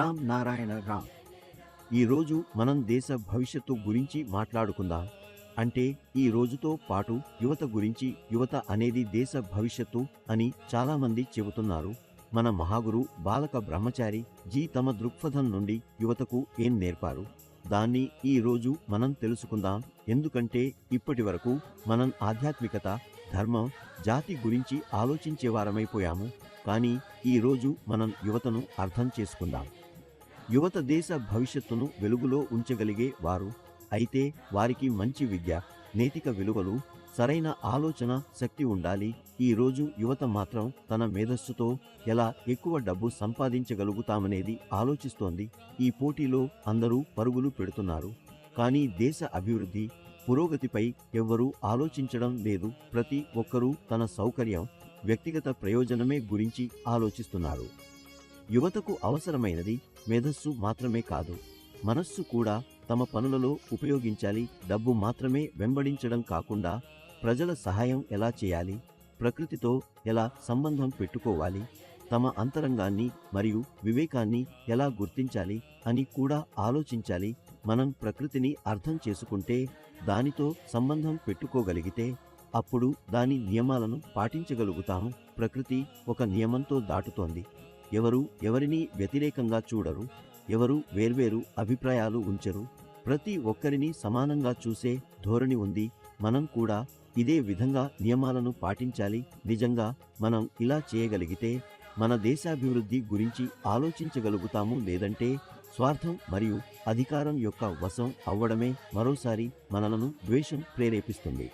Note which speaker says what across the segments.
Speaker 1: రామ్ నారాయణ రామ్. ఈరోజు మనం దేశ భవిష్యత్తు గురించి మాట్లాడుకుందాం. అంటే ఈ రోజుతో పాటు యువత గురించి. యువత అనేది దేశ భవిష్యత్తు అని చాలామంది చెబుతున్నారు. మన మహాగురు బాలక బ్రహ్మచారి జీ తమ దృక్పథం నుండి యువతకు ఏం నేర్పారు, దాన్ని ఈ రోజు మనం తెలుసుకుందాం. ఎందుకంటే ఇప్పటి వరకు మనం ఆధ్యాత్మికత, ధర్మం, జాతి గురించి ఆలోచించేవారమైపోయాము. కానీ ఈ రోజు మనం యువతను అర్థం చేసుకుందాం. యువత దేశ భవిష్యత్తును వెలుగులో ఉంచగలిగే వారు. అయితే వారికి మంచి విద్య, నైతిక విలువలు, సరైన ఆలోచన శక్తి ఉండాలి. ఈ రోజు యువత మాత్రం తన మేధస్సుతో ఎలా ఎక్కువ డబ్బు సంపాదించగలుగుతామనేది ఆలోచిస్తోంది. ఈ పోటీలో అందరూ పరుగులు పెడుతున్నారు. కానీ దేశ అభివృద్ధి, పురోగతిపై ఎవ్వరూ ఆలోచించడం లేదు. ప్రతి ఒక్కరూ తన సౌకర్యం, వ్యక్తిగత ప్రయోజనమే గురించి ఆలోచిస్తున్నారు. యువతకు అవసరమైనది మేధస్సు మాత్రమే కాదు, మనస్సు కూడా. తమ పనులలో ఉపయోగించాలి. డబ్బు మాత్రమే వెంబడించడం కాకుండా ప్రజల సహాయం ఎలా చేయాలి, ప్రకృతితో ఎలా సంబంధం పెట్టుకోవాలి, తమ అంతరంగాన్ని మరియు వివేకాన్ని ఎలా గుర్తించాలి అని కూడా ఆలోచించాలి. మనం ప్రకృతిని అర్థం చేసుకుంటే, దానితో సంబంధం పెట్టుకోగలిగితే, అప్పుడు దాని నియమాలను పాటించగలుగుతాము. ప్రకృతి ఒక నియమంతో దాటుతోంది. ఎవరు ఎవరిని వ్యతిరేకంగా చూడరు, ఎవరు వేర్వేరు అభిప్రాయాలు ఉంచరు. ప్రతి ఒక్కరిని సమానంగా చూసే ధోరణి ఉంది. మనం కూడా ఇదే విధంగా నియమాలను పాటించాలి. నిజంగా మనం ఇలా చేయగలిగితే మన దేశాభివృద్ధి గురించి ఆలోచించగలుగుతాము. లేదంటే స్వార్థం మరియు అధికారం యొక్క వశం అవ్వడమే మరోసారి మనలను ద్వేషం ప్రేరేపిస్తుంది.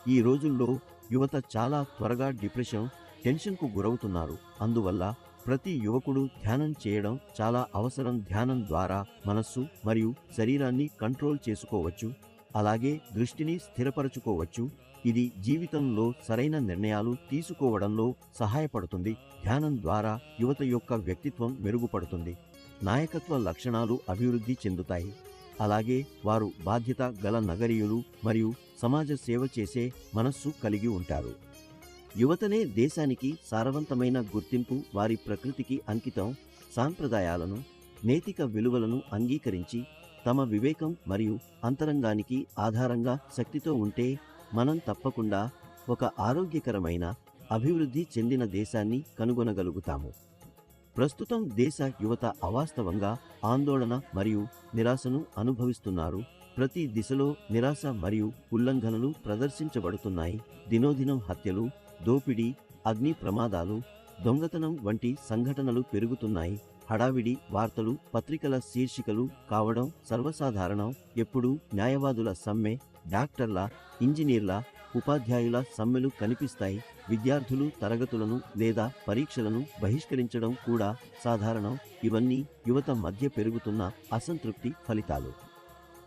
Speaker 1: ఈ రోజుల్లో యువత చాలా త్వరగా డిప్రెషన్, టెన్షన్కు గురవుతున్నారు. అందువల్ల ప్రతి యువకుడు ధ్యానం చేయడం చాలా అవసరం. ధ్యానం ద్వారా మనస్సు మరియు శరీరాన్ని కంట్రోల్ చేసుకోవచ్చు, అలాగే దృష్టిని స్థిరపరచుకోవచ్చు. ఇది జీవితంలో సరైన నిర్ణయాలు తీసుకోవడంలో సహాయపడుతుంది. ధ్యానం ద్వారా యువత యొక్క వ్యక్తిత్వం మెరుగుపడుతుంది, నాయకత్వ లక్షణాలు అభివృద్ధి చెందుతాయి. అలాగే వారు బాధ్యత గల నగరీయులు మరియు సమాజ సేవ చేసే మనస్సు కలిగి ఉంటారు. యువతనే దేశానికి సారవంతమైన గుర్తింపు. వారి ప్రకృతికి అంకితం, సాంప్రదాయాలను, నైతిక విలువలను అంగీకరించి తమ వివేకం మరియు అంతరంగానికి ఆధారంగా శక్తితో ఉంటే మనం తప్పకుండా ఒక ఆరోగ్యకరమైన, అభివృద్ధి చెందిన దేశాన్ని కనుగొనగలుగుతాము. ప్రస్తుతం దేశ యువత అవాస్తవంగా ఆందోళన మరియు నిరాశను అనుభవిస్తున్నారు. ప్రతి దిశలో నిరాశ మరియు ఉల్లంఘనలు ప్రదర్శించబడుతున్నాయి. దినోదినం హత్యలు, దోపిడీ, అగ్ని ప్రమాదాలు, దొంగతనం వంటి సంఘటనలు పెరుగుతున్నాయి. హడావిడి వార్తలు, పత్రికల శీర్షికలు కావడం సర్వసాధారణం. ఎప్పుడూ న్యాయవాదుల సమ్మె, డాక్టర్ల, ఇంజనీర్ల, ఉపాధ్యాయుల సమ్మెలు కనిపిస్తాయి. విద్యార్థులు తరగతులను లేదా పరీక్షలను బహిష్కరించడం కూడా సాధారణం. ఇవన్నీ యువత మధ్య పెరుగుతున్న అసంతృప్తి ఫలితాలు.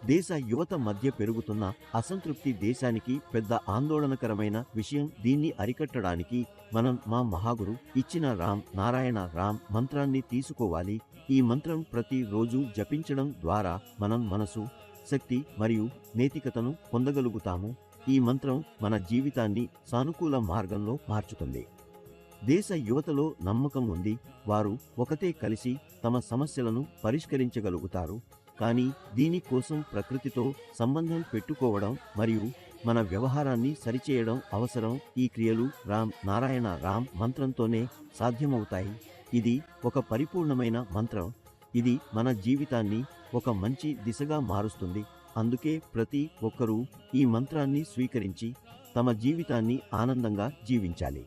Speaker 1: దేశ యువత మధ్య పెరుగుతున్న అసంతృప్తి దేశానికి పెద్ద ఆందోళనకరమైన విషయం. దీన్ని అరికట్టడానికి మనం మా మహాగురు ఇచ్చిన రామ్ నారాయణ రామ్ మంత్రాన్ని తీసుకోవాలి. ఈ మంత్రం ప్రతి రోజు జపించడం ద్వారా మనం మనసు, శక్తి మరియు నైతికతను పొందగలుగుతాము. ఈ మంత్రం మన జీవితాన్ని సానుకూల మార్గంలో మార్చుతుంది. దేశ యువతలో నమ్మకం ఉంది. వారు ఒకటే కలిసి తమ సమస్యలను పరిష్కరించగలుగుతారు. కానీ దీనికోసం ప్రకృతితో సంబంధం పెట్టుకోవడం మరియు మన వ్యవహారాన్ని సరిచేయడం అవసరం. ఈ క్రియలు రామ్ నారాయణ రామ్ మంత్రంతోనే సాధ్యమవుతాయి. ఇది ఒక పరిపూర్ణమైన మంత్రం. ఇది మన జీవితాన్ని ఒక మంచి దిశగా మారుస్తుంది. అందుకే ప్రతి ఒక్కరూ ఈ మంత్రాన్ని స్వీకరించి తమ జీవితాన్ని ఆనందంగా జీవించాలి.